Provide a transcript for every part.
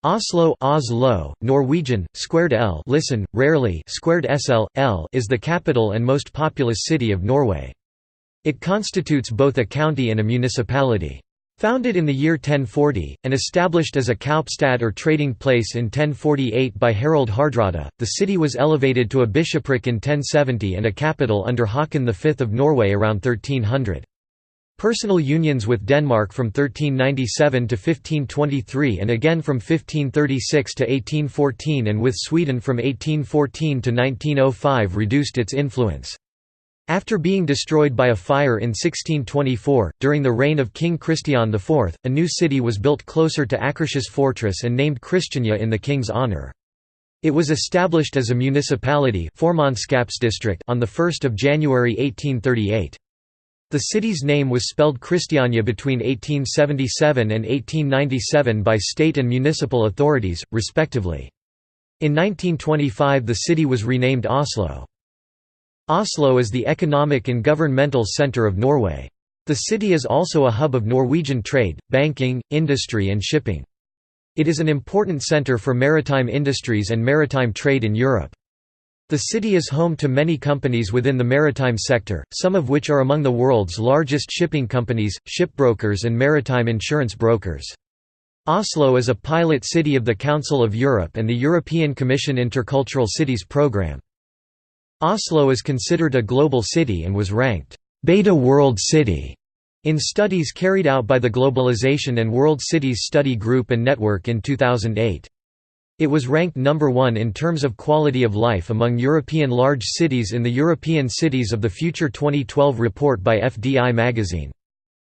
Oslo, Norwegian, squared L listen, rarely squared SL, L is the capital and most populous city of Norway. It constitutes both a county and a municipality. Founded in the year 1040, and established as a kaupstad or trading place in 1048 by Harald Hardrada, the city was elevated to a bishopric in 1070 and a capital under Håkon V of Norway around 1300. Personal unions with Denmark from 1397 to 1523 and again from 1536 to 1814 and with Sweden from 1814 to 1905 reduced its influence. After being destroyed by a fire in 1624, during the reign of King Christian IV, a new city was built closer to Akershus fortress and named Christiania in the king's honour. It was established as a municipality on 1 January 1838. The city's name was spelled Christiania between 1877 and 1897 by state and municipal authorities, respectively. In 1925 the city was renamed Oslo. Oslo is the economic and governmental centre of Norway. The city is also a hub of Norwegian trade, banking, industry and shipping. It is an important centre for maritime industries and maritime trade in Europe. The city is home to many companies within the maritime sector, some of which are among the world's largest shipping companies, shipbrokers and maritime insurance brokers. Oslo is a pilot city of the Council of Europe and the European Commission Intercultural Cities Programme. Oslo is considered a global city and was ranked Beta World City in studies carried out by the Globalization and World Cities Study Group and Network in 2008. It was ranked number 1 in terms of quality of life among European large cities in the European Cities of the Future 2012 report by FDI magazine.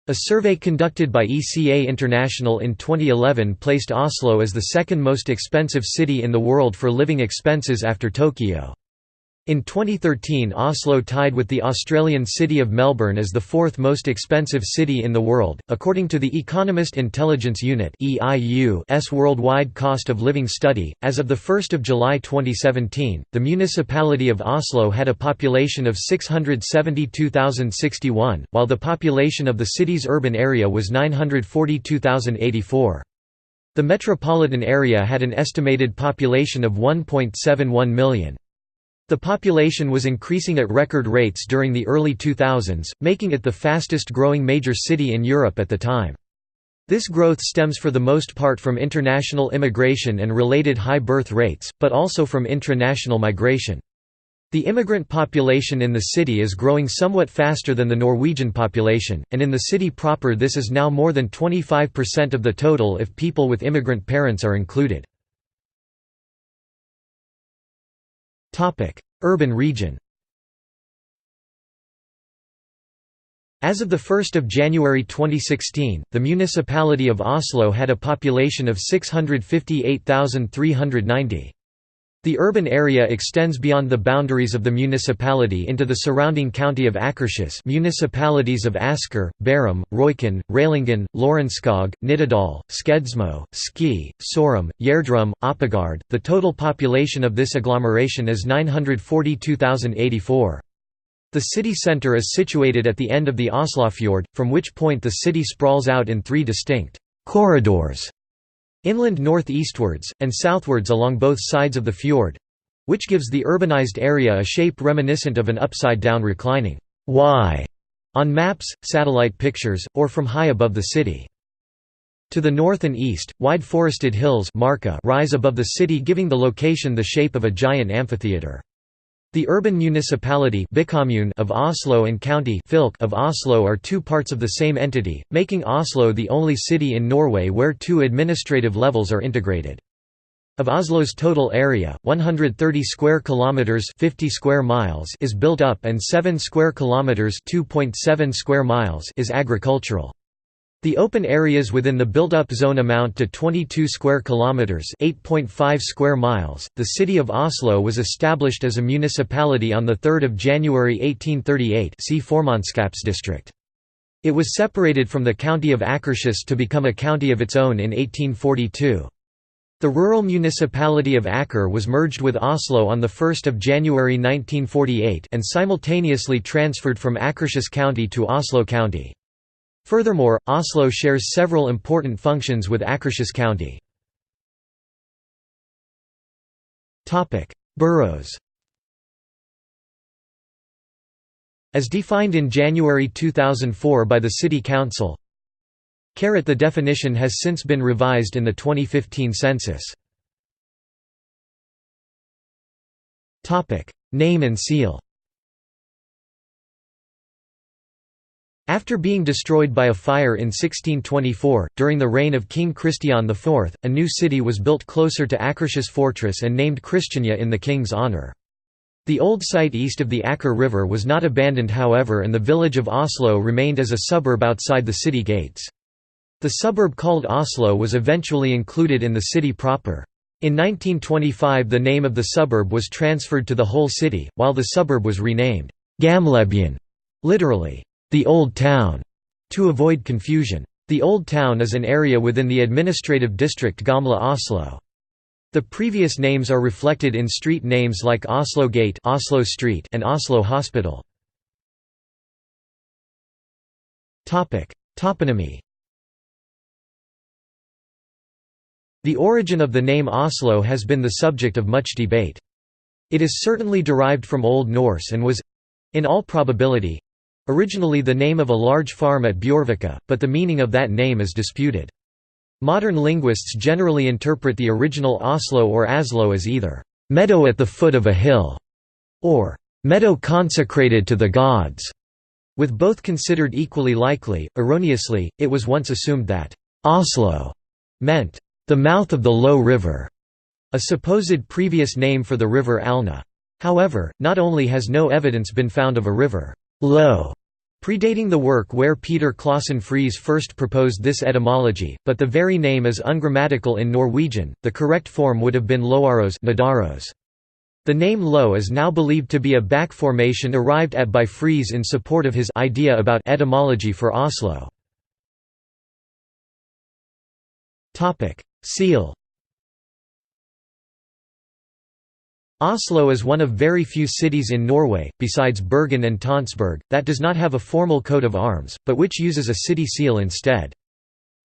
A survey conducted by ECA International in 2011 placed Oslo as the second most expensive city in the world for living expenses after Tokyo. In 2013 Oslo tied with the Australian city of Melbourne as the 4th most expensive city in the world, according to the Economist Intelligence Unit (EIU's) Worldwide Cost of Living Study. As of 1 July 2017, the municipality of Oslo had a population of 672,061, while the population of the city's urban area was 942,084. The metropolitan area had an estimated population of 1.71 million. The population was increasing at record rates during the early 2000s, making it the fastest-growing major city in Europe at the time. This growth stems for the most part from international immigration and related high birth rates, but also from intra-national migration. The immigrant population in the city is growing somewhat faster than the Norwegian population, and in the city proper this is now more than 25% of the total if people with immigrant parents are included. Urban region. As of 1 January 2016, the municipality of Oslo had a population of 658,390. The urban area extends beyond the boundaries of the municipality into the surrounding county of Akershus, municipalities of Asker, Bærum, Røyken, Rælingen, Lørenskog, Nittedal, Skedsmo, Ski, Sorum, Gjerdrum, Oppegard. The total population of this agglomeration is 942,084. The city centre is situated at the end of the Oslofjord, from which point the city sprawls out in 3 distinct corridors. Inland northeastwards, and southwards along both sides of the fjord—which gives the urbanized area a shape reminiscent of an upside-down reclining Y on maps, satellite pictures, or from high above the city. To the north and east, wide forested hills rise above the city, giving the location the shape of a giant amphitheatre. The urban municipality of Oslo and county of Oslo are 2 parts of the same entity, making Oslo the only city in Norway where 2 administrative levels are integrated. Of Oslo's total area, 130 square kilometers (50 square miles) is built up and 7 square kilometers (2.7 square miles) is agricultural. The open areas within the built-up zone amount to 22 square kilometers (8.5 square miles). The city of Oslo was established as a municipality on the 3rd of January 1838. See Formannskapsdistrikt. It was separated from the county of Akershus to become a county of its own in 1842. The rural municipality of Aker was merged with Oslo on the 1st of January 1948 and simultaneously transferred from Akershus County to Oslo County. Furthermore, Oslo shares several important functions with Akershus County. Boroughs. As defined in January 2004 by the City Council. The definition has since been revised in the 2015 census. Name and seal. After being destroyed by a fire in 1624, during the reign of King Christian IV, a new city was built closer to Akershus fortress and named Christiania in the king's honour. The old site east of the Aker River was not abandoned however, and the village of Oslo remained as a suburb outside the city gates. The suburb called Oslo was eventually included in the city proper. In 1925 the name of the suburb was transferred to the whole city, while the suburb was renamed Gamlebyen, literally, the Old Town, to avoid confusion. The Old Town is an area within the administrative district Gamla Oslo. The previous names are reflected in street names like Oslo Gate, Oslo Street, and Oslo Hospital. Toponymy. The origin of the name Oslo has been the subject of much debate. It is certainly derived from Old Norse and was—in all probability—originally the name of a large farm at Bjørvika, but the meaning of that name is disputed. Modern linguists generally interpret the original Oslo or Aslo as either meadow at the foot of a hill or meadow consecrated to the gods, with both considered equally likely. Erroneously, it was once assumed that Oslo meant the mouth of the Low River, a supposed previous name for the river Alna. However, not only has no evidence been found of a river Low predating the work where Peter Clausen Fries first proposed this etymology, but the very name is ungrammatical in Norwegian. The correct form would have been Loaros Nidaros. The name Low is now believed to be a back formation arrived at by Fries in support of his idea about etymology for Oslo. Seal. Oslo is one of very few cities in Norway, besides Bergen and Tonsberg, that does not have a formal coat of arms, but which uses a city seal instead.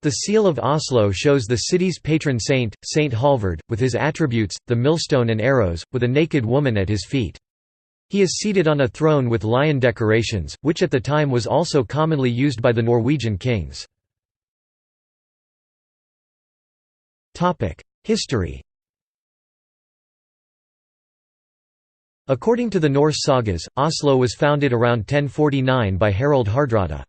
The seal of Oslo shows the city's patron saint, Saint Halvard, with his attributes, the millstone and arrows, with a naked woman at his feet. He is seated on a throne with lion decorations, which at the time was also commonly used by the Norwegian kings. History. According to the Norse sagas, Oslo was founded around 1049 by Harald Hardrada.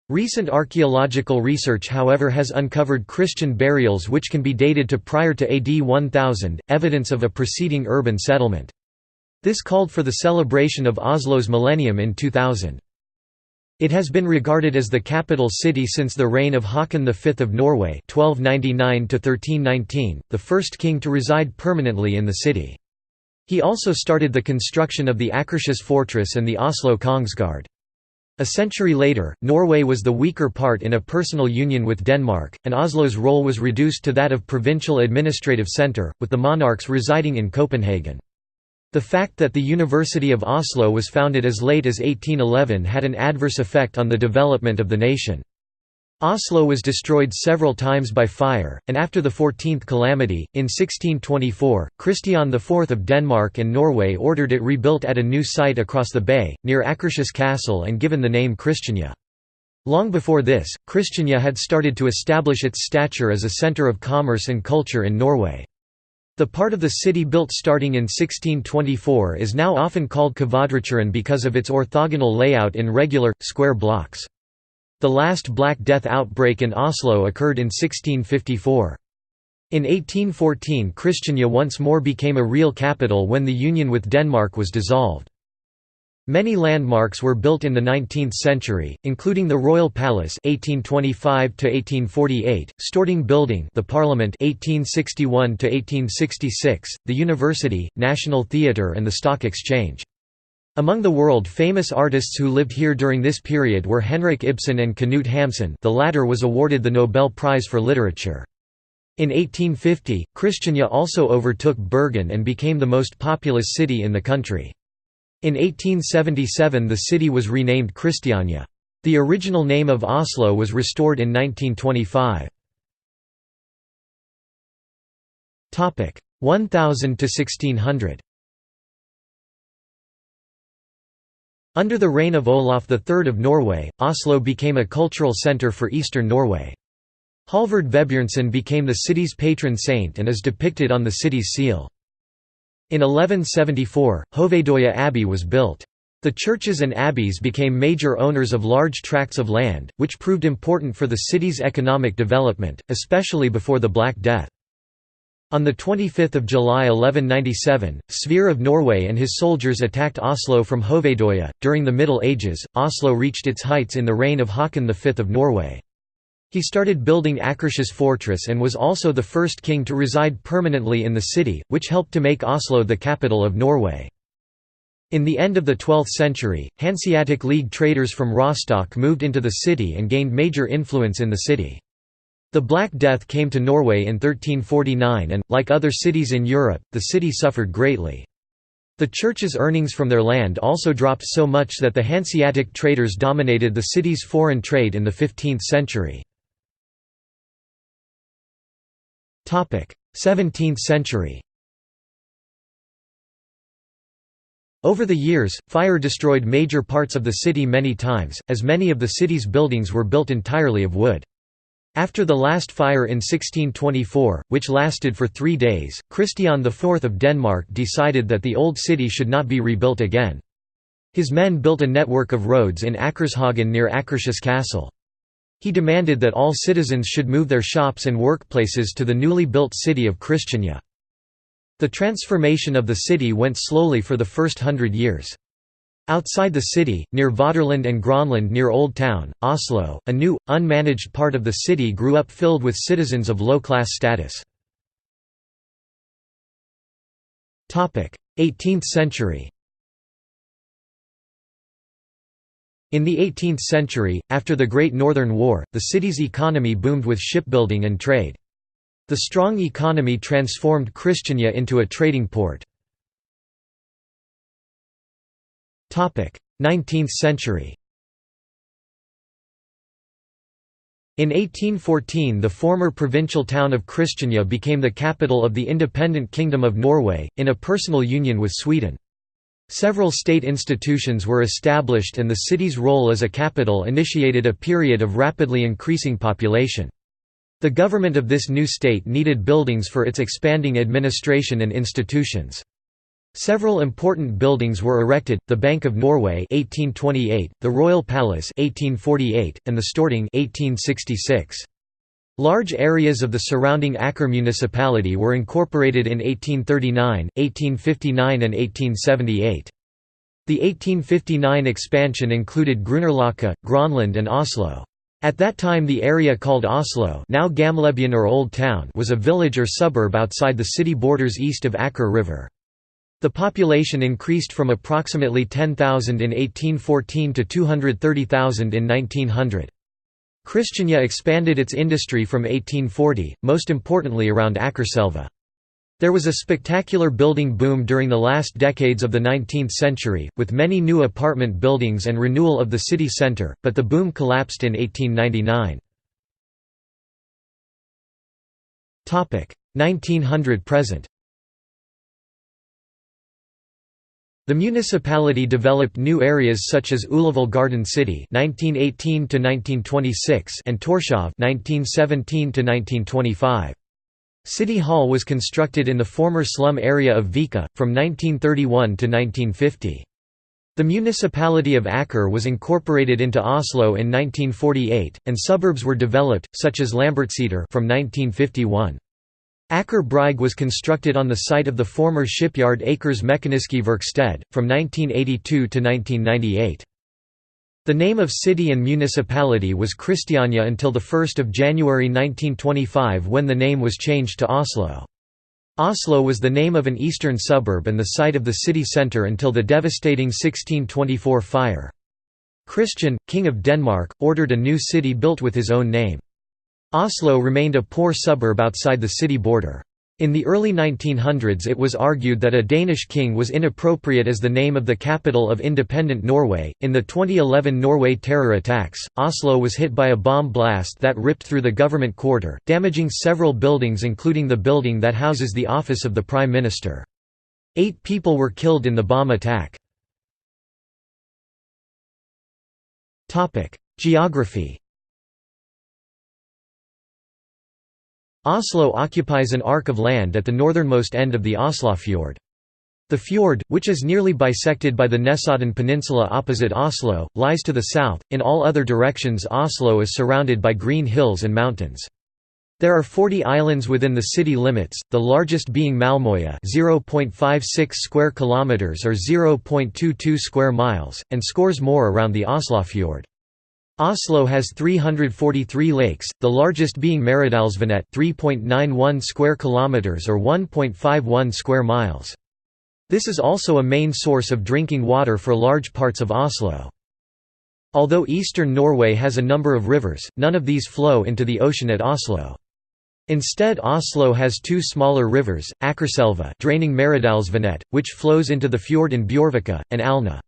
Recent archaeological research however has uncovered Christian burials which can be dated to prior to AD 1000, evidence of a preceding urban settlement. This called for the celebration of Oslo's millennium in 2000. It has been regarded as the capital city since the reign of Håkon V of Norway (1299–1319), the first king to reside permanently in the city. He also started the construction of the Akershus fortress and the Oslo Kongsgård. A century later, Norway was the weaker part in a personal union with Denmark, and Oslo's role was reduced to that of provincial administrative centre, with the monarchs residing in Copenhagen. The fact that the University of Oslo was founded as late as 1811 had an adverse effect on the development of the nation. Oslo was destroyed several times by fire, and after the 14th calamity, in 1624, Christian IV of Denmark and Norway ordered it rebuilt at a new site across the bay, near Akershus Castle, and given the name Christiania. Long before this, Christiania had started to establish its stature as a centre of commerce and culture in Norway. The part of the city built starting in 1624 is now often called Kvadraturen because of its orthogonal layout in regular, square blocks. The last Black Death outbreak in Oslo occurred in 1654. In 1814 Christiania once more became a real capital when the union with Denmark was dissolved. Many landmarks were built in the 19th century, including the Royal Palace (1825–1848), Storting Building, the Parliament (1861–1866), the University, National Theatre, and the Stock Exchange. Among the world-famous artists who lived here during this period were Henrik Ibsen and Knut Hamsun. The latter was awarded the Nobel Prize for Literature. In 1850, Christiania also overtook Bergen and became the most populous city in the country. In 1877 the city was renamed Christiania. The original name of Oslo was restored in 1925. 1000 to 1600. Under the reign of Olaf III of Norway, Oslo became a cultural centre for eastern Norway. Halvard Vebjørnson became the city's patron saint and is depicted on the city's seal. In 1174, Hovedøya Abbey was built. The churches and abbeys became major owners of large tracts of land, which proved important for the city's economic development, especially before the Black Death. On 25 July 1197, Sverre of Norway and his soldiers attacked Oslo from Hovedøya. During the Middle Ages, Oslo reached its heights in the reign of Håkon V of Norway. He started building Akershus fortress and was also the first king to reside permanently in the city, which helped to make Oslo the capital of Norway. In the end of the 12th century, Hanseatic League traders from Rostock moved into the city and gained major influence in the city. The Black Death came to Norway in 1349 and, like other cities in Europe, the city suffered greatly. The church's earnings from their land also dropped so much that the Hanseatic traders dominated the city's foreign trade in the 15th century. 17th century. Over the years, fire destroyed major parts of the city many times, as many of the city's buildings were built entirely of wood. After the last fire in 1624, which lasted for 3 days, Christian IV of Denmark decided that the old city should not be rebuilt again. His men built a network of roads in Akershagen near Akershus Castle. He demanded that all citizens should move their shops and workplaces to the newly built city of Christiania. The transformation of the city went slowly for the first 100 years. Outside the city, near Vaterland and Gronland near Old Town, Oslo, a new, unmanaged part of the city grew up filled with citizens of low-class status. 18th century. In the 18th century, after the Great Northern War, the city's economy boomed with shipbuilding and trade. The strong economy transformed Christiania into a trading port. 19th century. In 1814 the former provincial town of Christiania became the capital of the independent Kingdom of Norway, in a personal union with Sweden. Several state institutions were established and the city's role as a capital initiated a period of rapidly increasing population. The government of this new state needed buildings for its expanding administration and institutions. Several important buildings were erected: the Bank of Norway (1828), the Royal Palace (1848), and the Storting (1866). Large areas of the surrounding Aker municipality were incorporated in 1839, 1859 and 1878. The 1859 expansion included Grünerløkka, Gronland and Oslo. At that time the area called Oslo, now Gamlebyen or Old Town, was a village or suburb outside the city borders east of Aker River. The population increased from approximately 10,000 in 1814 to 230,000 in 1900. Christiania expanded its industry from 1840, most importantly around Akerselva. There was a spectacular building boom during the last decades of the 19th century, with many new apartment buildings and renewal of the city centre, but the boom collapsed in 1899. 1900–present. The municipality developed new areas such as Ullevål Garden City (1918–1926) and Torshov (1917–1925). City Hall was constructed in the former slum area of Vika from 1931 to 1950. The municipality of Aker was incorporated into Oslo in 1948, and suburbs were developed, such as Lambertseter from 1951. Aker Brygge was constructed on the site of the former shipyard Akers Mekaniske Verksted, from 1982 to 1998. The name of city and municipality was Christiania until 1 January 1925 when the name was changed to Oslo. Oslo was the name of an eastern suburb and the site of the city centre until the devastating 1624 fire. Christian, King of Denmark, ordered a new city built with his own name. Oslo remained a poor suburb outside the city border. In the early 1900s it was argued that a Danish king was inappropriate as the name of the capital of independent Norway. In the 2011 Norway terror attacks, Oslo was hit by a bomb blast that ripped through the government quarter, damaging several buildings including the building that houses the office of the Prime Minister. 8 people were killed in the bomb attack. Geography. Oslo occupies an arc of land at the northernmost end of the Oslofjord. The fjord, which is nearly bisected by the Nesodden Peninsula opposite Oslo, lies to the south. In all other directions Oslo is surrounded by green hills and mountains. There are 40 islands within the city limits, the largest being Malmøya, 0.56 square kilometers or 0.22 square miles, and scores more around the Oslofjord. Oslo has 343 lakes, the largest being Maridalsvannet, 3.91 square kilometers or 1.51 square miles. This is also a main source of drinking water for large parts of Oslo. Although eastern Norway has a number of rivers, none of these flow into the ocean at Oslo. Instead, Oslo has 2 smaller rivers, Akerselva draining Maridalsvannet, which flows into the fjord in Bjørvika, and Alna.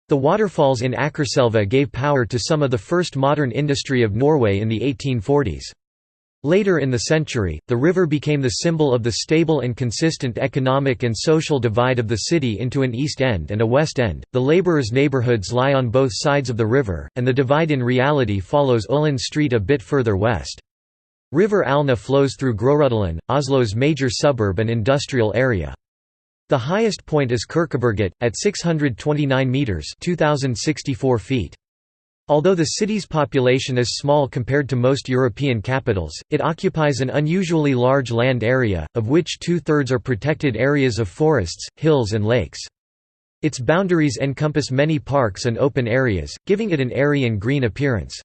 The waterfalls in Akerselva gave power to some of the first modern industry of Norway in the 1840s. Later in the century, the river became the symbol of the stable and consistent economic and social divide of the city into an east end and a west end. The laborers' neighborhoods lie on both sides of the river, and the divide in reality follows Ullin Street a bit further west. River Alna flows through Groruddalen, Oslo's major suburb and industrial area. The highest point is Kirkeberget, at 629 metres (2,064 feet). Although the city's population is small compared to most European capitals, it occupies an unusually large land area, of which 2/3 are protected areas of forests, hills and lakes. Its boundaries encompass many parks and open areas, giving it an airy and green appearance.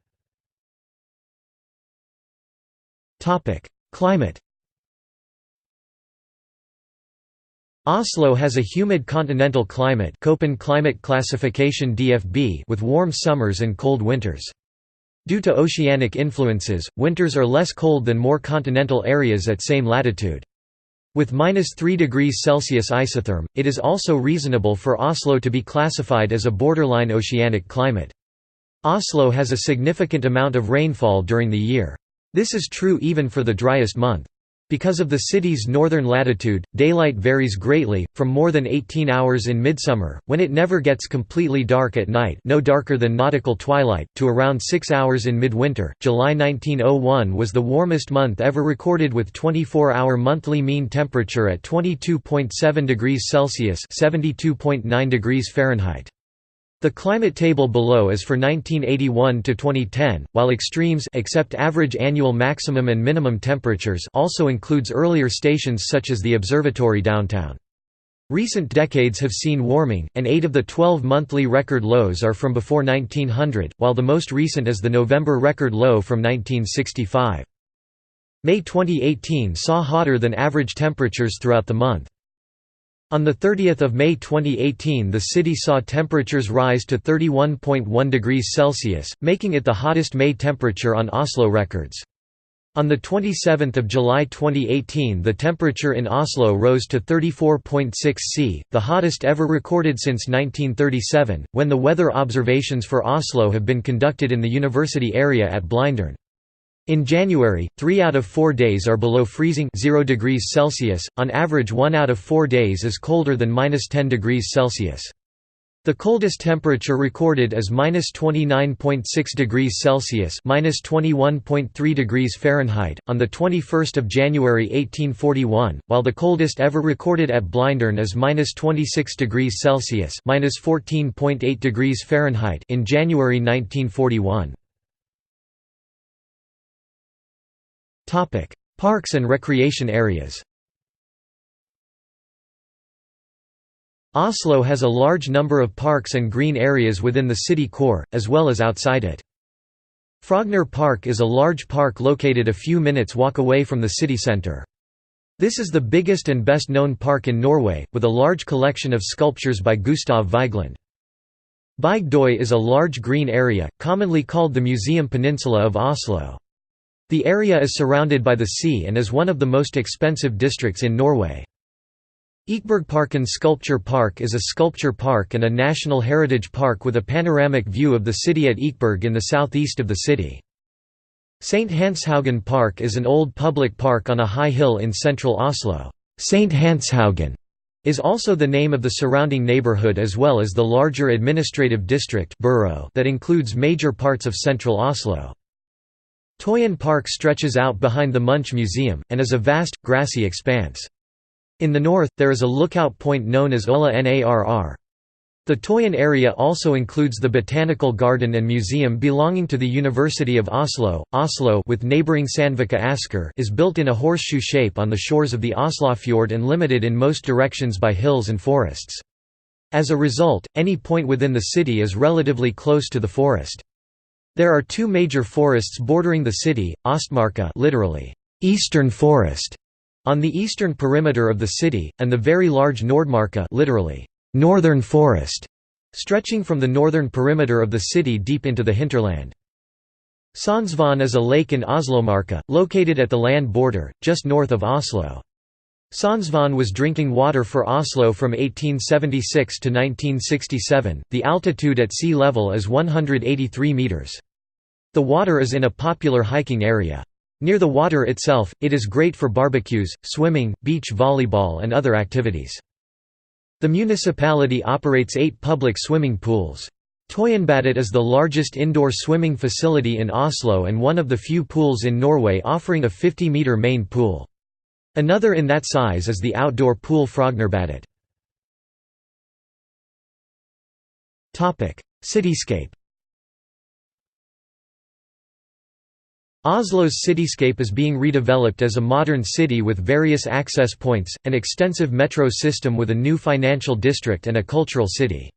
Climate. Oslo has a humid continental climate, Köppen climate classification DFB, with warm summers and cold winters. Due to oceanic influences, winters are less cold than more continental areas at same latitude. With -3 degrees Celsius isotherm, it is also reasonable for Oslo to be classified as a borderline oceanic climate. Oslo has a significant amount of rainfall during the year. This is true even for the driest month. Because of the city's northern latitude, daylight varies greatly, from more than 18 hours in midsummer, when it never gets completely dark at night, no darker than nautical twilight, to around 6 hours in midwinter. July 1901 was the warmest month ever recorded with 24-hour monthly mean temperature at 22.7 degrees Celsius (72.9 degrees Fahrenheit). The climate table below is for 1981 to 2010, while extremes except average annual maximum and minimum temperatures also includes earlier stations such as the observatory downtown. Recent decades have seen warming, and 8 of the 12 monthly record lows are from before 1900, while the most recent is the November record low from 1965. May 2018 saw hotter than average temperatures throughout the month. On 30 May 2018 the city saw temperatures rise to 31.1 degrees Celsius, making it the hottest May temperature on Oslo records. On 27 July 2018 the temperature in Oslo rose to 34.6 C, the hottest ever recorded since 1937, when the weather observations for Oslo have been conducted in the university area at Blindern. In January, 3 out of 4 days are below freezing 0 degrees Celsius, on average 1 out of 4 days is colder than -10 degrees Celsius. The coldest temperature recorded is -29.6 degrees Celsius (-21.3 degrees Fahrenheit) on 21 January 1841, while the coldest ever recorded at Blindern is -26 degrees Celsius (-14.8 degrees Fahrenheit) in January 1941. Parks and recreation areas. Oslo has a large number of parks and green areas within the city core, as well as outside it. Frogner Park is a large park located a few minutes' walk away from the city centre. This is the biggest and best-known park in Norway, with a large collection of sculptures by Gustav Vigeland. Bygdøy is a large green area, commonly called the Museum Peninsula of Oslo. The area is surrounded by the sea and is one of the most expensive districts in Norway. Ekebergparken Sculpture Park is a sculpture park and a national heritage park with a panoramic view of the city at Ekeberg in the southeast of the city. St. Hanshaugen Park is an old public park on a high hill in central Oslo. St. Hanshaugen is also the name of the surrounding neighborhood as well as the larger administrative district borough that includes major parts of central Oslo. Tøyen Park stretches out behind the Munch Museum, and is a vast, grassy expanse. In the north, there is a lookout point known as Ulla Narr. The Tøyen area also includes the Botanical Garden and Museum belonging to the University of Oslo. Oslo with neighbouring Sandvika Asker is built in a horseshoe shape on the shores of the Oslofjord and limited in most directions by hills and forests. As a result, any point within the city is relatively close to the forest. There are two major forests bordering the city, Ostmarka, literally, Eastern Forest, on the eastern perimeter of the city, and the very large Nordmarka, literally, Northern Forest, stretching from the northern perimeter of the city deep into the hinterland. Sandsvann is a lake in Oslomarka, located at the land border, just north of Oslo. Sandsvann was drinking water for Oslo from 1876 to 1967. The altitude at sea level is 183 meters. The water is in a popular hiking area. Near the water itself, it is great for barbecues, swimming, beach volleyball and other activities. The municipality operates 8 public swimming pools. Tøyenbadet is the largest indoor swimming facility in Oslo and one of the few pools in Norway offering a 50-meter main pool. Another in that size is the outdoor pool Frognerbadet. Cityscape. Oslo's cityscape is being redeveloped as a modern city with various access points, an extensive metro system with a new financial district and a cultural city.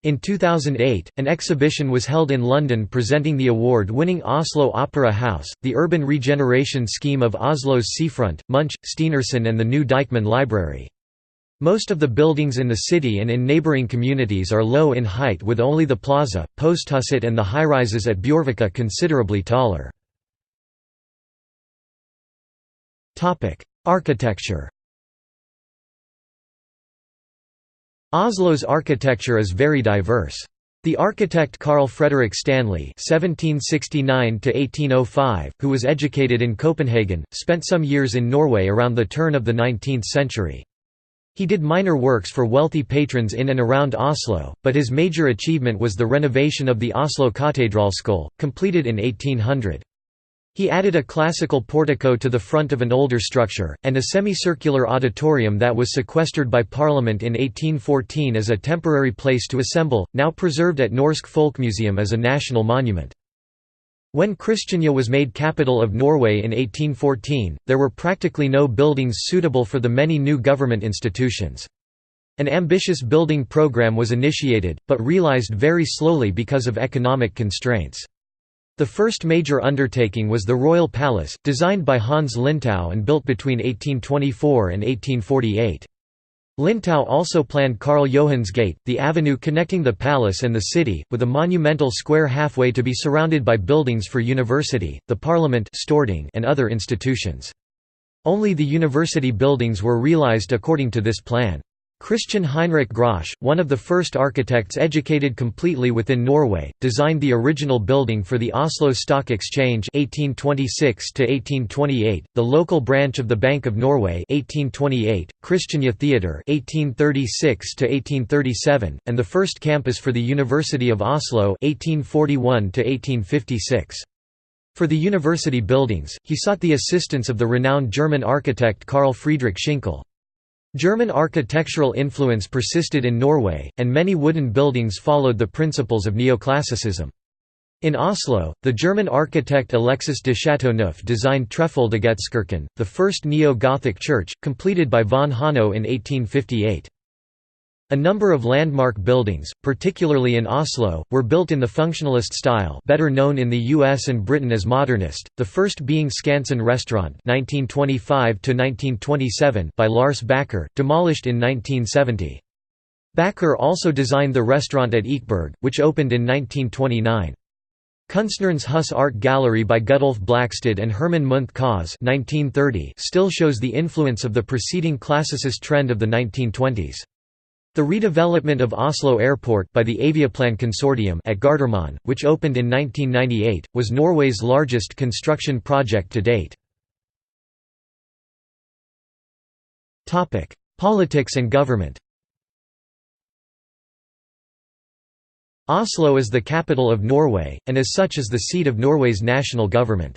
In 2008, an exhibition was held in London presenting the award-winning Oslo Opera House, the urban regeneration scheme of Oslo's seafront, Munch, Stenersen and the new Deichman Library. Most of the buildings in the city and in neighbouring communities are low in height with only the plaza, Posthuset and the high-rises at Bjørvika considerably taller. Architecture. Oslo's architecture is very diverse. The architect Carl Frederick Stanley (1769–1805), who was educated in Copenhagen, spent some years in Norway around the turn of the 19th century. He did minor works for wealthy patrons in and around Oslo, but his major achievement was the renovation of the Oslo Katedralskole, completed in 1800. He added a classical portico to the front of an older structure, and a semicircular auditorium that was sequestered by Parliament in 1814 as a temporary place to assemble, now preserved at Norsk Folkemuseum as a national monument. When Kristiania was made capital of Norway in 1814, there were practically no buildings suitable for the many new government institutions. An ambitious building program was initiated, but realized very slowly because of economic constraints. The first major undertaking was the Royal Palace, designed by Hans Lintau and built between 1824 and 1848. Lintau also planned Karl Johans Gate, the avenue connecting the palace and the city, with a monumental square halfway to be surrounded by buildings for university, the parliament and other institutions. Only the university buildings were realized according to this plan. Christian Heinrich Grosch, one of the first architects educated completely within Norway, designed the original building for the Oslo Stock Exchange 1826–1828, the local branch of the Bank of Norway 1828, Kristiania Theatre 1836–1837, and the first campus for the University of Oslo 1841–1856. For the university buildings, he sought the assistance of the renowned German architect Carl Friedrich Schinkel. German architectural influence persisted in Norway, and many wooden buildings followed the principles of neoclassicism. In Oslo, the German architect Alexis de Chateauneuf designed Trefoldighetskirken, the first neo-Gothic church, completed by von Hanno in 1858. A number of landmark buildings, particularly in Oslo, were built in the functionalist style, better known in the US and Britain as modernist, the first being Skansen Restaurant (1925–1927) by Lars Backer, demolished in 1970. Backer also designed the restaurant at Ekeberg, which opened in 1929. Kunstnernes Hus Art Gallery by Gutulf Blackstad and Herman Munthe Kaas 1930 still shows the influence of the preceding classicist trend of the 1920s. The redevelopment of Oslo Airport by the Aviaplan Consortium at Gardermoen, which opened in 1998, was Norway's largest construction project to date. Politics and government. Oslo is the capital of Norway, and as such is the seat of Norway's national government.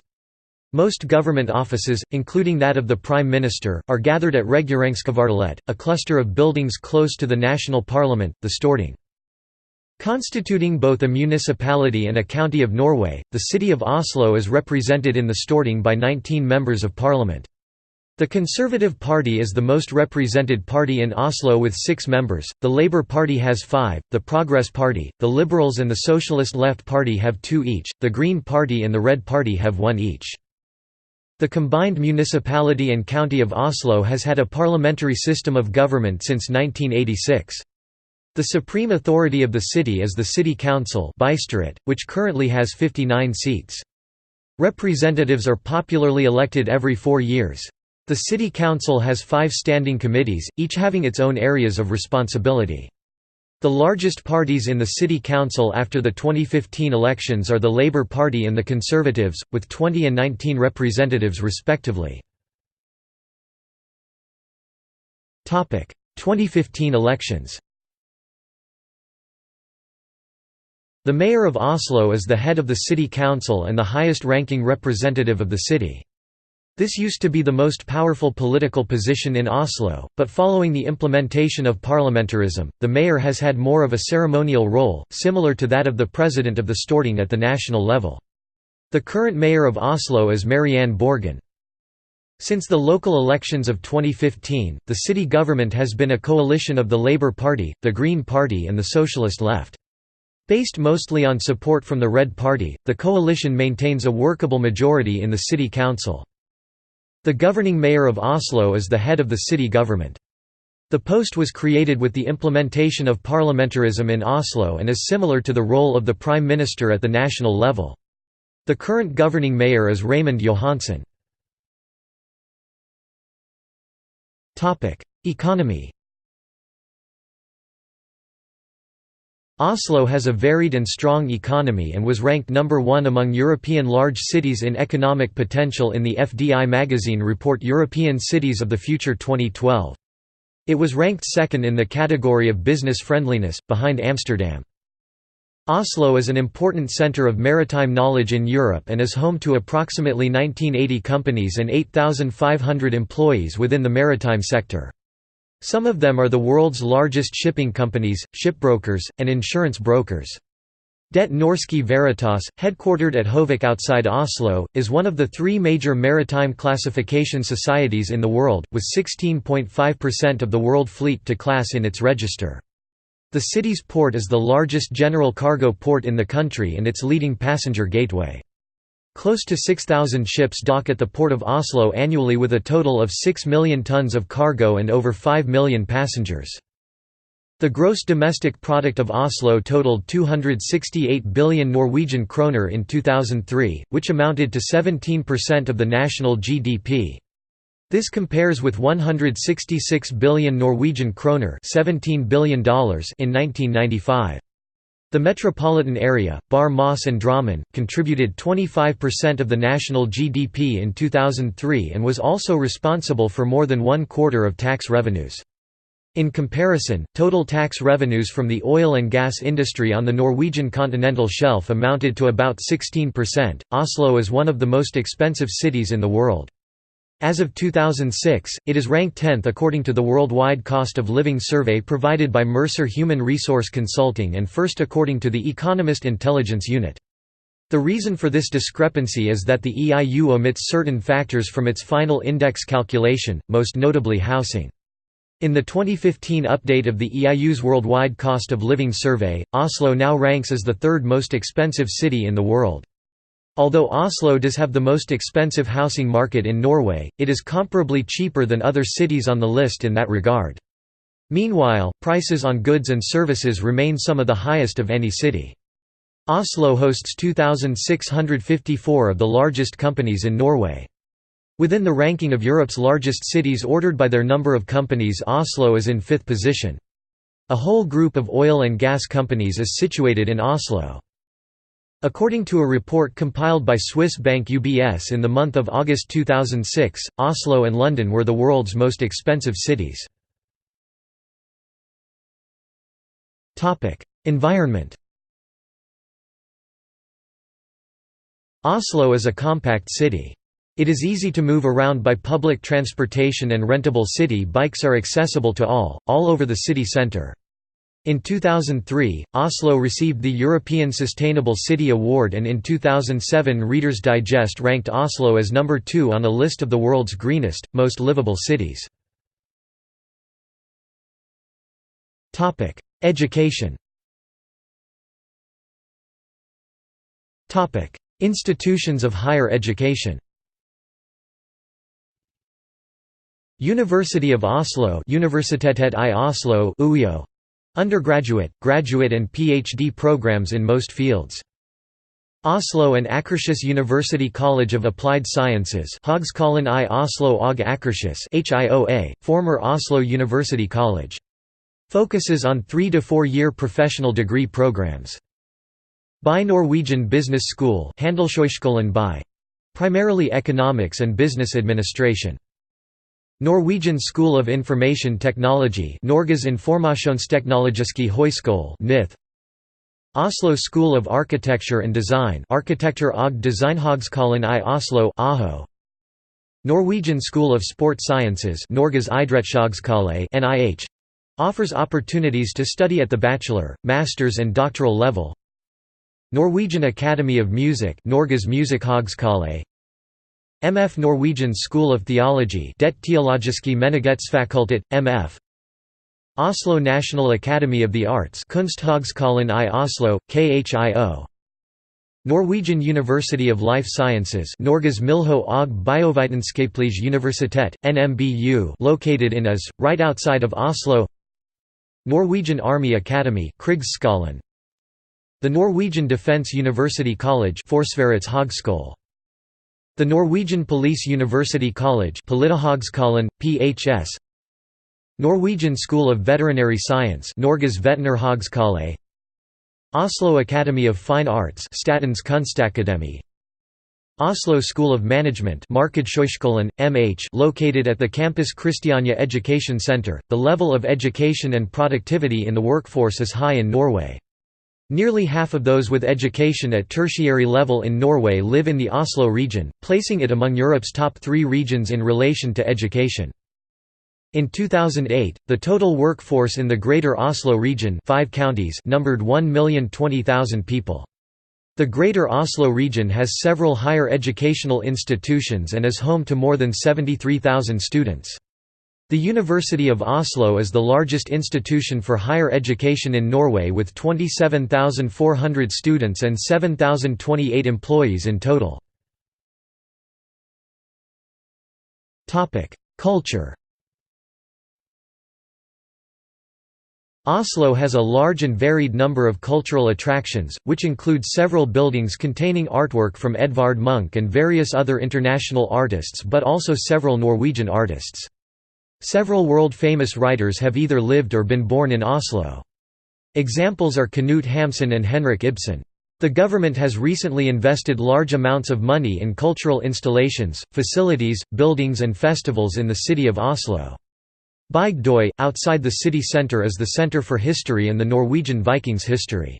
Most government offices, including that of the Prime Minister, are gathered at Regjeringskvartalet, a cluster of buildings close to the national parliament, the Storting. Constituting both a municipality and a county of Norway, the city of Oslo is represented in the Storting by 19 members of parliament. The Conservative Party is the most represented party in Oslo with 6 members, the Labour Party has 5, the Progress Party, the Liberals and the Socialist Left Party have 2 each, the Green Party and the Red Party have 1 each. The combined municipality and county of Oslo has had a parliamentary system of government since 1986. The supreme authority of the city is the City Council, which currently has 59 seats. Representatives are popularly elected every 4 years. The City Council has 5 standing committees, each having its own areas of responsibility. The largest parties in the City Council after the 2015 elections are the Labour Party and the Conservatives, with 20 and 19 representatives respectively. 2015 elections. The Mayor of Oslo is the head of the City Council and the highest-ranking representative of the city. This used to be the most powerful political position in Oslo, but following the implementation of parliamentarism, the mayor has had more of a ceremonial role, similar to that of the president of the Storting at the national level. The current mayor of Oslo is Marianne Borgen. Since the local elections of 2015, the city government has been a coalition of the Labour Party, the Green Party and the Socialist Left. Based mostly on support from the Red Party, the coalition maintains a workable majority in the city council. The governing mayor of Oslo is the head of the city government. The post was created with the implementation of parliamentarism in Oslo and is similar to the role of the prime minister at the national level. The current governing mayor is Raymond Johansen. Economy. Oslo has a varied and strong economy and was ranked number 1 among European large cities in economic potential in the FDI magazine report European Cities of the Future 2012. It was ranked second in the category of business friendliness, behind Amsterdam. Oslo is an important center of maritime knowledge in Europe and is home to approximately 1980 companies and 8,500 employees within the maritime sector. Some of them are the world's largest shipping companies, shipbrokers, and insurance brokers. Det Norske Veritas, headquartered at Hovik outside Oslo, is one of the 3 major maritime classification societies in the world, with 16.5% of the world fleet to class in its register. The city's port is the largest general cargo port in the country and its leading passenger gateway. Close to 6,000 ships dock at the port of Oslo annually with a total of 6 million tons of cargo and over 5 million passengers. The gross domestic product of Oslo totaled 268 billion Norwegian kroner in 2003, which amounted to 17% of the national GDP. This compares with 166 billion Norwegian kroner $17 billion in 1995. The metropolitan area, Bar-Moss and Drammen, contributed 25% of the national GDP in 2003 and was also responsible for more than 1/4 of tax revenues. In comparison, total tax revenues from the oil and gas industry on the Norwegian continental shelf amounted to about 16%. Oslo is one of the most expensive cities in the world. As of 2006, it is ranked 10th according to the Worldwide Cost of Living survey provided by Mercer Human Resource Consulting and first according to the Economist Intelligence Unit. The reason for this discrepancy is that the EIU omits certain factors from its final index calculation, most notably housing. In the 2015 update of the EIU's Worldwide Cost of Living survey, Oslo now ranks as the 3rd most expensive city in the world. Although Oslo does have the most expensive housing market in Norway, it is comparably cheaper than other cities on the list in that regard. Meanwhile, prices on goods and services remain some of the highest of any city. Oslo hosts 2,654 of the largest companies in Norway. Within the ranking of Europe's largest cities ordered by their number of companies, Oslo is in 5th position. A whole group of oil and gas companies is situated in Oslo. According to a report compiled by Swiss bank UBS in the month of August 2006, Oslo and London were the world's most expensive cities. Environment. Oslo is a compact city. It is easy to move around by public transportation, and rentable city bikes are accessible to all over the city centre. In 2003, Oslo received the European Sustainable City Award, and in 2007 Reader's Digest ranked Oslo as number 2 on a list of the world's greenest, most livable cities. Education. Institutions of higher education. University of Oslo, Universitetet I Oslo, UiO. Undergraduate, graduate and PhD programs in most fields. Oslo and Akershus University College of Applied Sciences, Høgskolen I Oslo og Akershus (HIOA), former Oslo University College. Focuses on 3 to 4 year professional degree programs. BI Norwegian Business School, Handelshøyskolen BI. Primarily economics and business administration. Norwegian School of Information Technology, Norges Informasjonsteknologiske Høyskole (NITH). Oslo School of Architecture and Design, Arkitektur- og Designhøgskolen I Oslo (AHO). Norwegian School of Sport Sciences, Norges idrettshøgskole (NIH). Offers opportunities to study at the bachelor, master's and doctoral level. Norwegian Academy of Music, Norges Musikkhøgskole. MF Norwegian School of Theology, Det teologiske menighetsfakultet, MF. Oslo National Academy of the Arts, Kunsthøgskolen I Oslo, KHIO. Norwegian University of Life Sciences, Norges Miljø- og Biovitenskapelige Universitet, NMBU, located in Ås, right outside of Oslo. Norwegian Army Academy, Krigsskolen. The Norwegian Defence University College, Forsvarets Høgskole. The Norwegian Police University College, Politihøgskolen, PHS. Norwegian School of Veterinary Science, Norges Veterinærhøgskole. Oslo Academy of Fine Arts, Statens Kunstakademi. Oslo School of Management, Markedshøyskolen, MH, located at the campus Christiania Education Center. The level of education and productivity in the workforce is high in Norway. Nearly half of those with education at tertiary level in Norway live in the Oslo region, placing it among Europe's top 3 regions in relation to education. In 2008, the total workforce in the Greater Oslo region, 5 counties, numbered 1,020,000 people. The Greater Oslo region has several higher educational institutions and is home to more than 73,000 students. The University of Oslo is the largest institution for higher education in Norway with 27,400 students and 7,028 employees in total. Culture. Oslo has a large and varied number of cultural attractions, which include several buildings containing artwork from Edvard Munch and various other international artists, but also several Norwegian artists. Several world-famous writers have either lived or been born in Oslo. Examples are Knut Hamsun and Henrik Ibsen. The government has recently invested large amounts of money in cultural installations, facilities, buildings and festivals in the city of Oslo. Bygdøy, outside the city centre, is the centre for history and the Norwegian Vikings' history.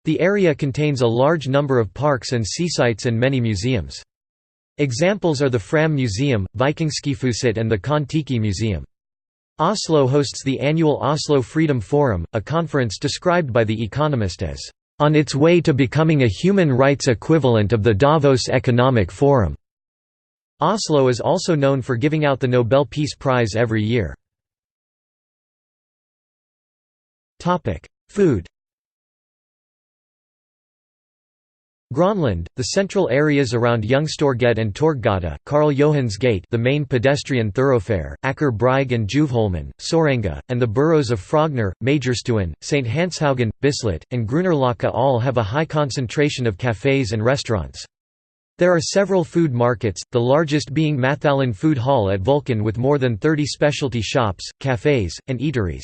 The area contains a large number of parks and seasites and many museums. Examples are the Fram Museum, Vikingskifuset and the Kon-Tiki Museum. Oslo hosts the annual Oslo Freedom Forum, a conference described by The Economist as, "...on its way to becoming a human rights equivalent of the Davos Economic Forum." Oslo is also known for giving out the Nobel Peace Prize every year. Food. Gronland, the central areas around Youngstorget and Torggata, Karl Johans Gate, the main pedestrian thoroughfare, Aker Brygge and Juvholmen, Sorenga, and the boroughs of Frogner, Majorstuen, St. Hanshaugen, Bislett, and Grunerløkka all have a high concentration of cafés and restaurants. There are several food markets, the largest being Mathallen Food Hall at Vulcan with more than 30 specialty shops, cafés, and eateries.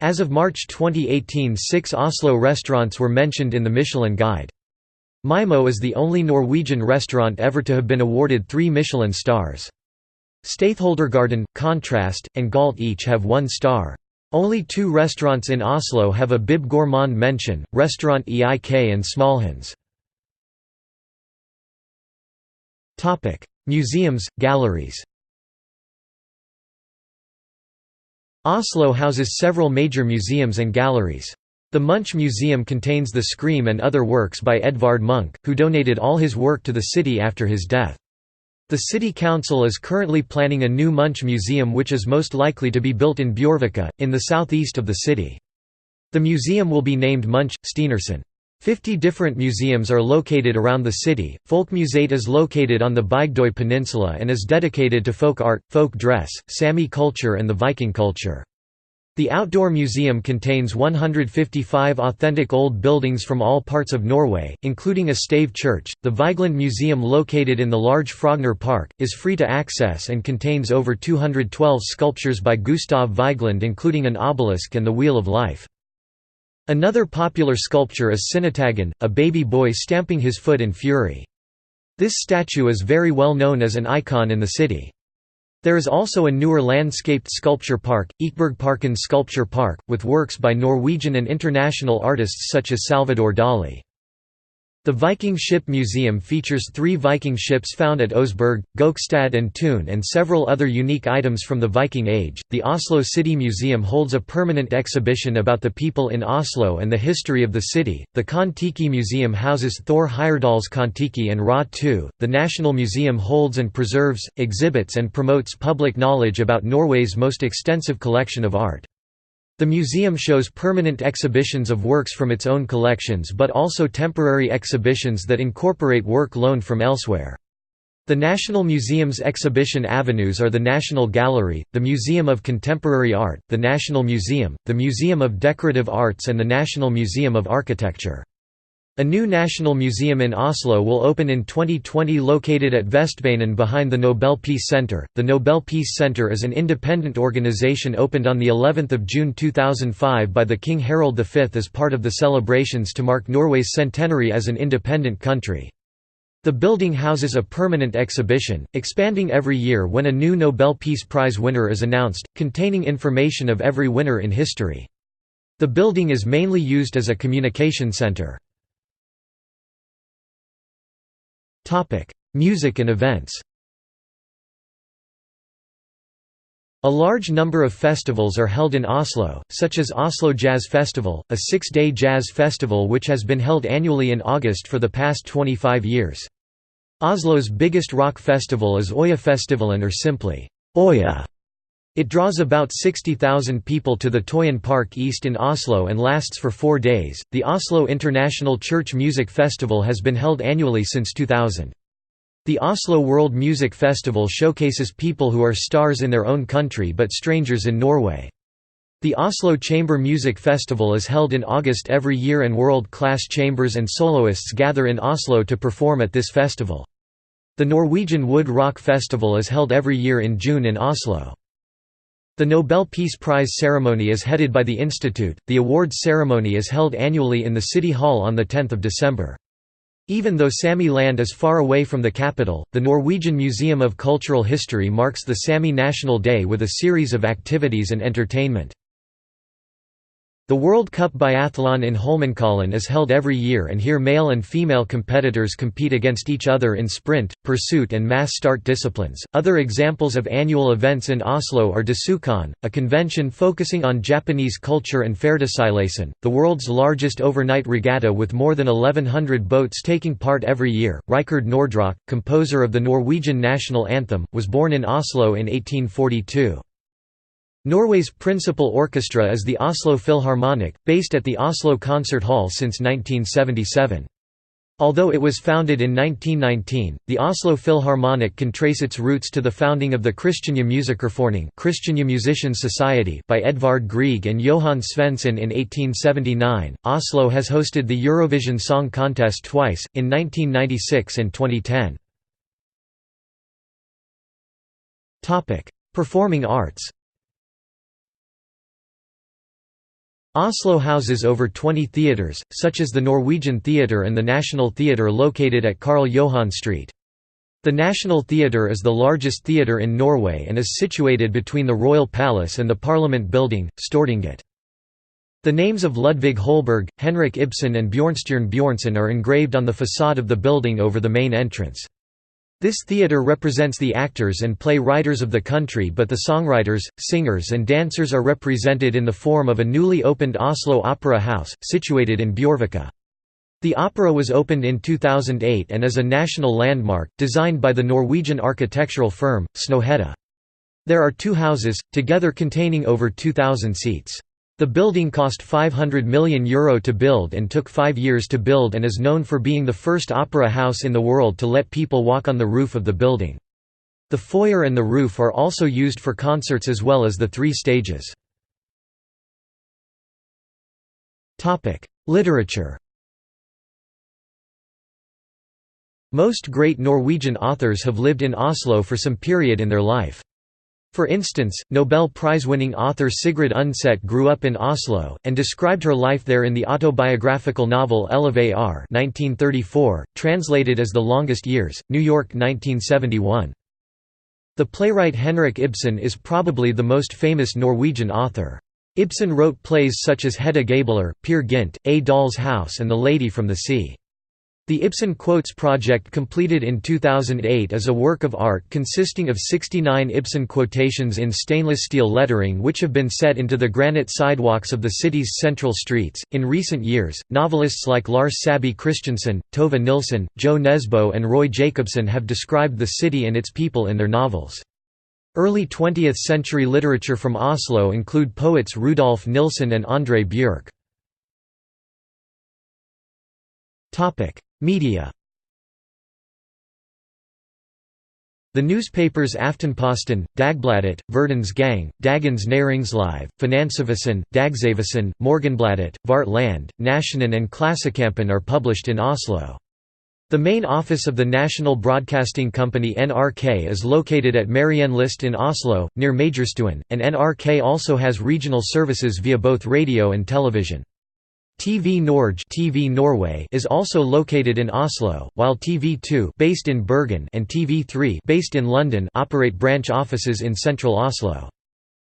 As of March 2018, 6 Oslo restaurants were mentioned in the Michelin Guide. Mimo is the only Norwegian restaurant ever to have been awarded 3 Michelin stars. Stathholdergarden, Contrast, and Galt each have 1 star. Only 2 restaurants in Oslo have a Bib Gourmand mention, Restaurant Eik and Smalhans. Museums, galleries. Oslo houses several major museums and galleries. The Munch Museum contains the Scream and other works by Edvard Munch, who donated all his work to the city after his death. The city council is currently planning a new Munch Museum which is most likely to be built in Bjørvika, in the southeast of the city. The museum will be named Munch, Stenersen. 50 different museums are located around the city. Folkmuseet is located on the Bygdøy Peninsula and is dedicated to folk art, folk dress, Sami culture and the Viking culture. The Outdoor Museum contains 155 authentic old buildings from all parts of Norway, including a stave church. The Vigeland Museum, located in the large Frogner Park, is free to access and contains over 212 sculptures by Gustav Vigeland, including an obelisk and the Wheel of Life. Another popular sculpture is Sinnataggen, a baby boy stamping his foot in fury. This statue is very well known as an icon in the city. There is also a newer landscaped sculpture park, Ekebergparken Sculpture Park, with works by Norwegian and international artists such as Salvador Dali. The Viking Ship Museum features 3 Viking ships found at Oseberg, Gokstad and Thun and several other unique items from the Viking Age. The Oslo City Museum holds a permanent exhibition about the people in Oslo and the history of the city. The Kon-Tiki Museum houses Thor Heyerdahl's Kon-Tiki and Ra 2. The National Museum holds and preserves, exhibits and promotes public knowledge about Norway's most extensive collection of art. The museum shows permanent exhibitions of works from its own collections but also temporary exhibitions that incorporate work loaned from elsewhere. The National Museum's exhibition avenues are the National Gallery, the Museum of Contemporary Art, the National Museum, the Museum of Decorative Arts and the National Museum of Architecture. A new National Museum in Oslo will open in 2020 located at Vestbanen behind the Nobel Peace Center. The Nobel Peace Center is an independent organization opened on the 11th of June 2005 by the King Harald V as part of the celebrations to mark Norway's centenary as an independent country. The building houses a permanent exhibition, expanding every year when a new Nobel Peace Prize winner is announced, containing information of every winner in history. The building is mainly used as a communication center. Music and events. A large number of festivals are held in Oslo, such as Oslo Jazz Festival, a 6-day jazz festival which has been held annually in August for the past 25 years. Oslo's biggest rock festival is Øyafestivalen, or simply, Øya. It draws about 60,000 people to the Tøyen Park East in Oslo and lasts for 4 days. The Oslo International Church Music Festival has been held annually since 2000. The Oslo World Music Festival showcases people who are stars in their own country but strangers in Norway. The Oslo Chamber Music Festival is held in August every year and world-class chambers and soloists gather in Oslo to perform at this festival. The Norwegian Wood Rock Festival is held every year in June in Oslo. The Nobel Peace Prize ceremony is headed by the Institute. The awards ceremony is held annually in the City Hall on 10 December. Even though Sami land is far away from the capital, the Norwegian Museum of Cultural History marks the Sami National Day with a series of activities and entertainment. The World Cup Biathlon in Holmenkollen is held every year, and here male and female competitors compete against each other in sprint, pursuit and mass start disciplines. Other examples of annual events in Oslo are Desukon, a convention focusing on Japanese culture, and Ferdaseilasen, the world's largest overnight regatta with more than 1,100 boats taking part every year. Rikard Nordraak, composer of the Norwegian national anthem, was born in Oslo in 1842. Norway's principal orchestra is the Oslo Philharmonic, based at the Oslo Concert Hall since 1977. Although it was founded in 1919, the Oslo Philharmonic can trace its roots to the founding of the Christiania Musikerforening Christiania Musicians Society by Edvard Grieg and Johan Svensson in 1879. Oslo has hosted the Eurovision Song Contest twice, in 1996 and 2010. Performing arts. Oslo houses over 20 theatres, such as the Norwegian Theatre and the National Theatre located at Karl Johan Street. The National Theatre is the largest theatre in Norway and is situated between the Royal Palace and the Parliament Building, Stortinget. The names of Ludvig Holberg, Henrik Ibsen and Bjørnstjerne Bjørnson are engraved on the facade of the building over the main entrance. This theatre represents the actors and play writers of the country, but the songwriters, singers and dancers are represented in the form of a newly opened Oslo Opera House, situated in Bjørvika. The opera was opened in 2008 and is a national landmark, designed by the Norwegian architectural firm, Snøhetta. There are two houses, together containing over 2,000 seats. The building cost €500 million to build and took 5 years to build, and is known for being the first opera house in the world to let people walk on the roof of the building. The foyer and the roof are also used for concerts as well as the 3 stages. Literature. Most great Norwegian authors have lived in Oslo for some period in their life. For instance, Nobel Prize-winning author Sigrid Undset grew up in Oslo, and described her life there in the autobiographical novel Eleve R. 1934, translated as The Longest Years, New York 1971. The playwright Henrik Ibsen is probably the most famous Norwegian author. Ibsen wrote plays such as Hedda Gabler, Peer Gynt, A Doll's House and The Lady from the Sea. The Ibsen Quotes project, completed in 2008, is a work of art consisting of 69 Ibsen quotations in stainless steel lettering which have been set into the granite sidewalks of the city's central streets. In recent years, novelists like Lars Saabye Christensen, Tove Nilsson, Jo Nesbø, and Roy Jacobsen have described the city and its people in their novels. Early 20th-century literature from Oslo include poets Rudolf Nilsson and André Bjørk. Media. The newspapers Aftenposten, Dagbladet, Verdens Gang, Dagens Næringsliv, Finansavisen, Dagsavisen, Morgenbladet, Vårt Land, Nationen and Klassekampen are published in Oslo. The main office of the national broadcasting company NRK is located at Marienlyst in Oslo, near Majorstuen, and NRK also has regional services via both radio and television. TV Norge (TV Norway) is also located in Oslo, while TV2 based in Bergen and TV3 based in London operate branch offices in central Oslo.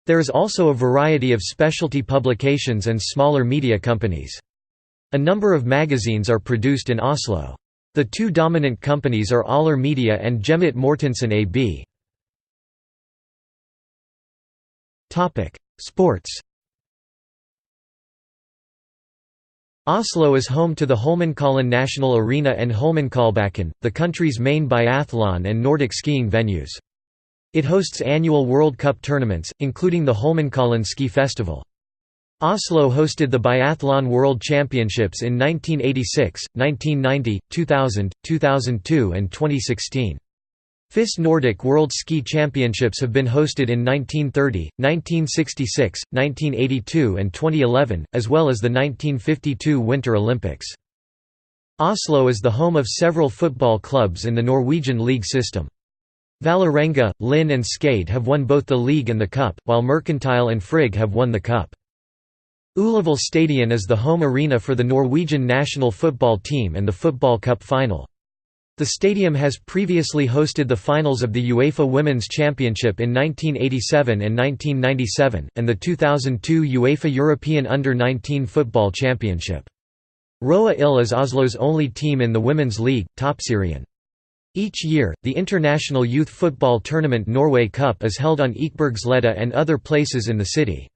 There is also a variety of specialty publications and smaller media companies. A number of magazines are produced in Oslo. The two dominant companies are Aller Media and Gemmet Mortensen AB. Sports. Oslo is home to the Holmenkollen National Arena and Holmenkollbakken, the country's main biathlon and Nordic skiing venues. It hosts annual World Cup tournaments, including the Holmenkollen Ski Festival. Oslo hosted the Biathlon World Championships in 1986, 1990, 2000, 2002 and 2016. FIS Nordic World Ski Championships have been hosted in 1930, 1966, 1982 and 2011, as well as the 1952 Winter Olympics. Oslo is the home of several football clubs in the Norwegian league system. Vålerenga, Lyn and Skade have won both the league and the cup, while Mercantile and Frigg have won the cup. Ullevål Stadion is the home arena for the Norwegian national football team and the Football Cup final. The stadium has previously hosted the finals of the UEFA Women's Championship in 1987 and 1997, and the 2002 UEFA European Under-19 Football Championship. Roa Ill is Oslo's only team in the Women's League, Toppserien. Each year, the international youth football tournament Norway Cup is held on Ekebergsletta and other places in the city.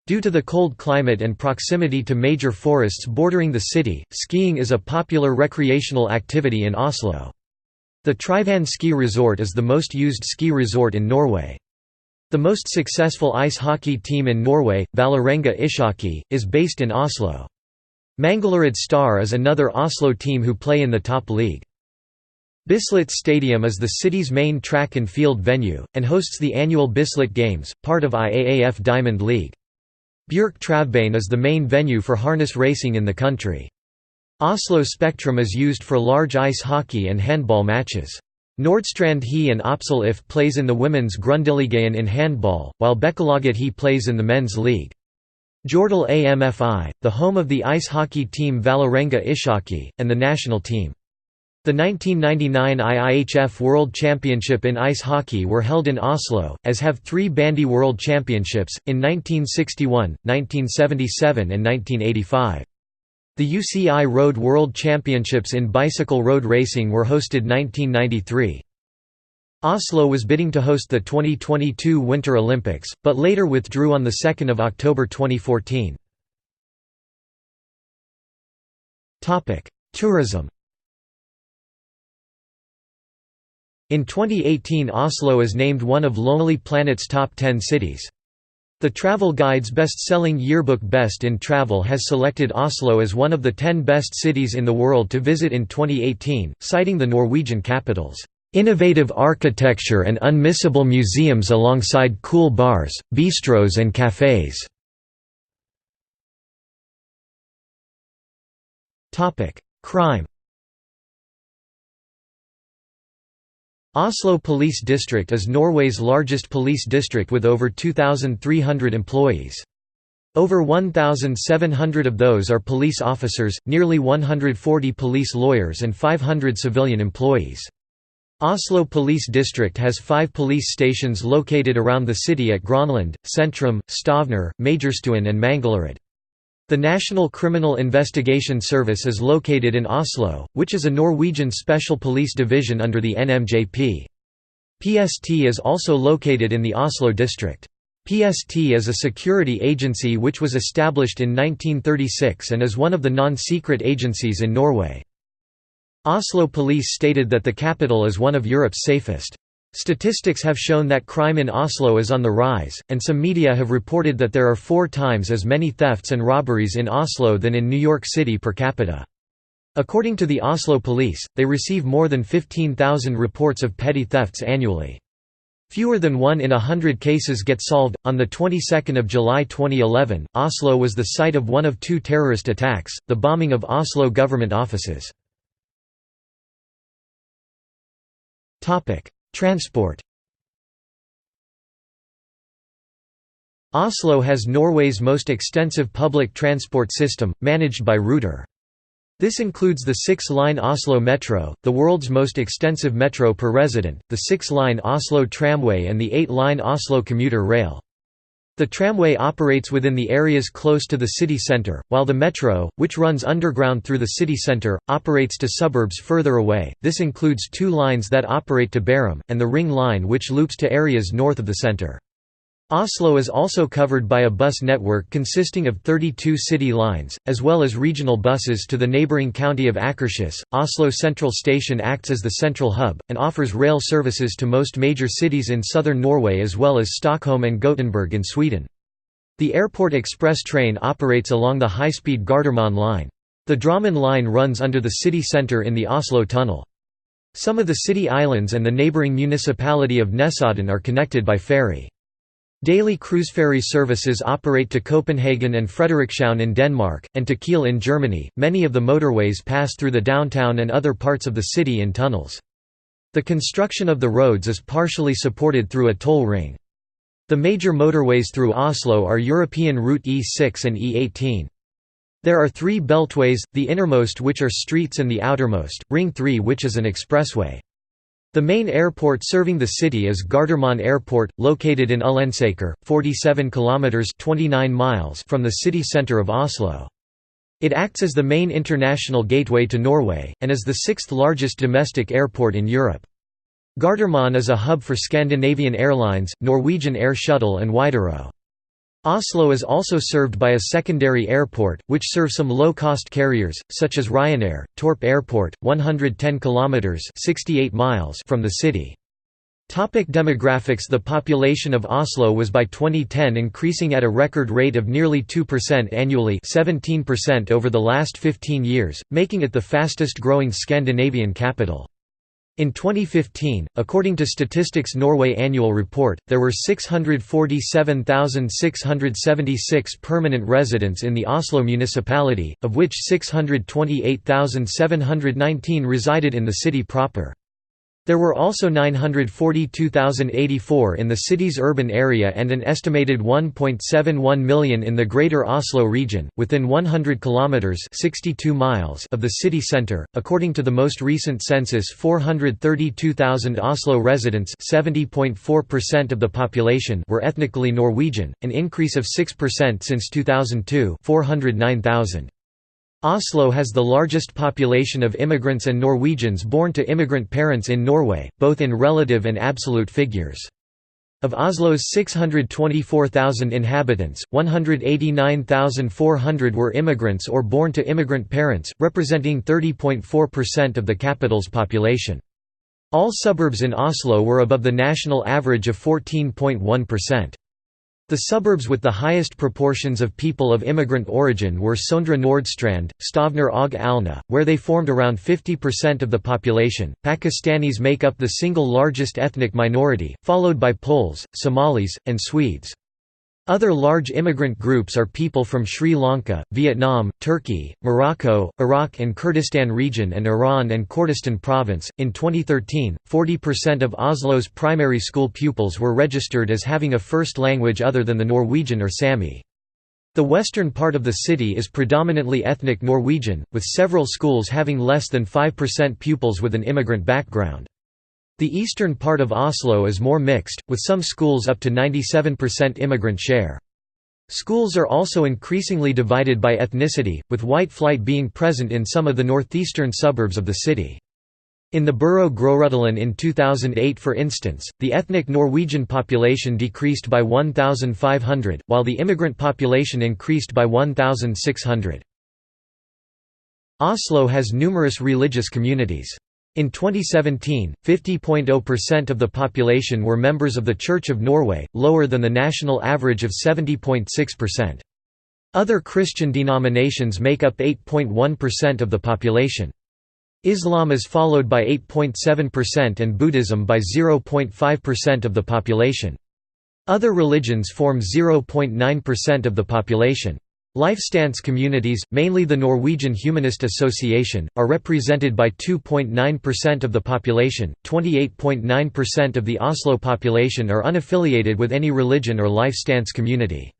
Due to the cold climate and proximity to major forests bordering the city, skiing is a popular recreational activity in Oslo. The Tryvann Ski Resort is the most used ski resort in Norway. The most successful ice hockey team in Norway, Vålerenga Ishockey, is based in Oslo. Mangalared Star is another Oslo team who play in the top league. Bislett Stadium is the city's main track and field venue, and hosts the annual Bislett Games, part of IAAF Diamond League. Bjørk Travbane is the main venue for harness racing in the country. Oslo Spektrum is used for large ice hockey and handball matches. Nordstrand He and Oppsal If plays in the women's Grundeligaen in handball, while Bekkelaget He plays in the men's league. Jordal AMFI, the home of the ice hockey team Vålerenga Ishockey, and the national team. The 1999 IIHF World Championship in ice hockey were held in Oslo, as have 3 bandy World Championships, in 1961, 1977 and 1985. The UCI Road World Championships in bicycle road racing were hosted 1993. Oslo was bidding to host the 2022 Winter Olympics, but later withdrew on 2 October 2014. Tourism. In 2018 Oslo is named one of Lonely Planet's top 10 cities. The Travel Guide's best-selling yearbook Best in Travel has selected Oslo as one of the 10 best cities in the world to visit in 2018, citing the Norwegian capital's innovative architecture and unmissable museums alongside cool bars, bistros and cafes. Crime. Oslo Police District is Norway's largest police district with over 2,300 employees. Over 1,700 of those are police officers, nearly 140 police lawyers and 500 civilian employees. Oslo Police District has 5 police stations located around the city at Gronland, Sentrum, Stovner, Majorstuen and Mangalared. The National Criminal Investigation Service is located in Oslo, which is a Norwegian special police division under the NMJP. PST is also located in the Oslo district. PST is a security agency which was established in 1936 and is one of the non-secret agencies in Norway. Oslo police stated that the capital is one of Europe's safest. Statistics have shown that crime in Oslo is on the rise, and some media have reported that there are 4 times as many thefts and robberies in Oslo than in New York City per capita. According to the Oslo police, they receive more than 15,000 reports of petty thefts annually. Fewer than 1 in 100 cases get solved. On the 22nd of July 2011, Oslo was the site of one of 2 terrorist attacks, the bombing of Oslo government offices. Transport. Oslo has Norway's most extensive public transport system, managed by Ruter. This includes the 6-line Oslo Metro, the world's most extensive metro per resident, the 6-line Oslo Tramway and the 8-line Oslo commuter rail. The tramway operates within the areas close to the city centre, while the metro, which runs underground through the city centre, operates to suburbs further away. This includes 2 lines that operate to Bærum, and the Ring Line which loops to areas north of the centre. Oslo is also covered by a bus network consisting of 32 city lines, as well as regional buses to the neighbouring county of Akershus. Oslo Central Station acts as the central hub, and offers rail services to most major cities in southern Norway as well as Stockholm and Gothenburg in Sweden. The airport express train operates along the high-speed Gardermoen line. The Drammen line runs under the city centre in the Oslo Tunnel. Some of the city islands and the neighbouring municipality of Nesodden are connected by ferry. Daily cruise ferry services operate to Copenhagen and Frederikshavn in Denmark, and to Kiel in Germany. Many of the motorways pass through the downtown and other parts of the city in tunnels. The construction of the roads is partially supported through a toll ring. The major motorways through Oslo are European Route E6 and E18. There are 3 beltways, the innermost which are streets and the outermost, Ring 3 which is an expressway. The main airport serving the city is Gardermoen Airport, located in Ullensaker, 47 kilometers (29 miles) from the city center of Oslo. It acts as the main international gateway to Norway and is the 6th largest domestic airport in Europe. Gardermoen is a hub for Scandinavian Airlines, Norwegian Air Shuttle and Widerøe. Oslo is also served by a secondary airport, which serves some low-cost carriers, such as Ryanair. Torp Airport, 110 kilometers (68 miles) from the city. Demographics. The population of Oslo was by 2010 increasing at a record rate of nearly 2% annually, 17% over the last 15 years, making it the fastest growing Scandinavian capital. In 2015, according to Statistics Norway annual report, there were 647,676 permanent residents in the Oslo municipality, of which 628,719 resided in the city proper. There were also 942,084 in the city's urban area and an estimated 1.71 million in the Greater Oslo region, within 100 kilometers (62 miles) of the city center. According to the most recent census, 432,000 Oslo residents, 70.4% of the population, were ethnically Norwegian, an increase of 6% since 2002, 409,000. Oslo has the largest population of immigrants and Norwegians born to immigrant parents in Norway, both in relative and absolute figures. Of Oslo's 624,000 inhabitants, 189,400 were immigrants or born to immigrant parents, representing 30.4% of the capital's population. All suburbs in Oslo were above the national average of 14.1%. The suburbs with the highest proportions of people of immigrant origin were Sondre Nordstrand, Stovner og Alna, where they formed around 50% of the population. Pakistanis make up the single largest ethnic minority, followed by Poles, Somalis, and Swedes. Other large immigrant groups are people from Sri Lanka, Vietnam, Turkey, Morocco, Iraq and Kurdistan region, and Iran and Kurdistan province. In 2013, 40% of Oslo's primary school pupils were registered as having a first language other than the Norwegian or Sami. The western part of the city is predominantly ethnic Norwegian, with several schools having less than 5% pupils with an immigrant background. The eastern part of Oslo is more mixed, with some schools up to 97% immigrant share. Schools are also increasingly divided by ethnicity, with white flight being present in some of the northeastern suburbs of the city. In the borough Groruddalen in 2008, for instance, the ethnic Norwegian population decreased by 1,500, while the immigrant population increased by 1,600. Oslo has numerous religious communities. In 2017, 50.0% of the population were members of the Church of Norway, lower than the national average of 70.6%. Other Christian denominations make up 8.1% of the population. Islam is followed by 8.7% and Buddhism by 0.5% of the population. Other religions form 0.9% of the population. Lifestance communities, mainly the Norwegian Humanist Association, are represented by 2.9% of the population. 28.9% of the Oslo population are unaffiliated with any religion or lifestance community.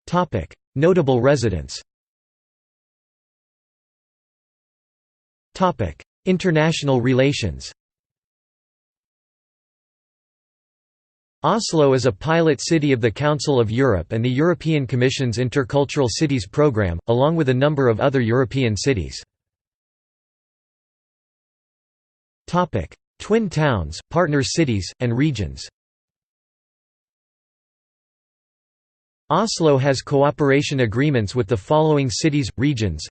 Topic: Notable residents. Topic: International relations. Oslo is a pilot city of the Council of Europe and the European Commission's Intercultural Cities Programme, along with a number of other European cities. Twin towns, partner cities, and regions. Oslo has cooperation agreements with the following cities, regions.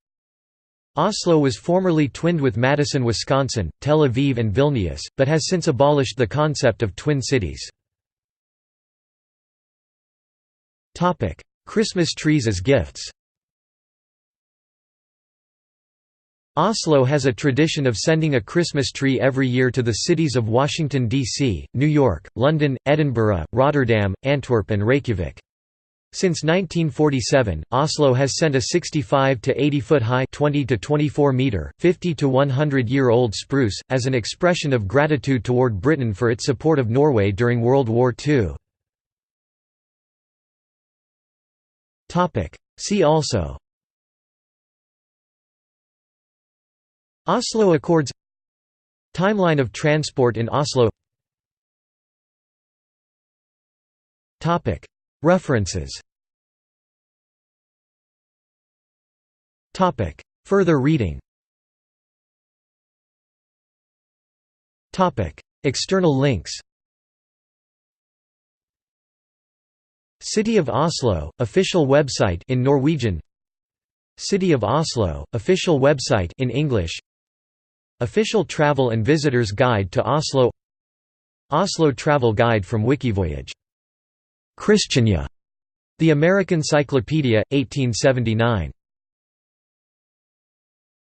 Oslo was formerly twinned with Madison, Wisconsin, Tel Aviv and Vilnius, but has since abolished the concept of twin cities. Christmas trees as gifts. Oslo has a tradition of sending a Christmas tree every year to the cities of Washington, D.C., New York, London, Edinburgh, Rotterdam, Antwerp and Reykjavik. Since 1947, Oslo has sent a 65 to 80 foot high, 20 to 24 meter, 50 to 100-year-old spruce, as an expression of gratitude toward Britain for its support of Norway during World War II. See also: Oslo Accords, timeline of transport in Oslo. References. Further reading. External links. City of Oslo, official website in Norwegian. City of Oslo, official website in English. Official Travel and Visitors Guide to Oslo. Oslo Travel Guide from Wikivoyage. Christiania. The American Cyclopedia, 1879.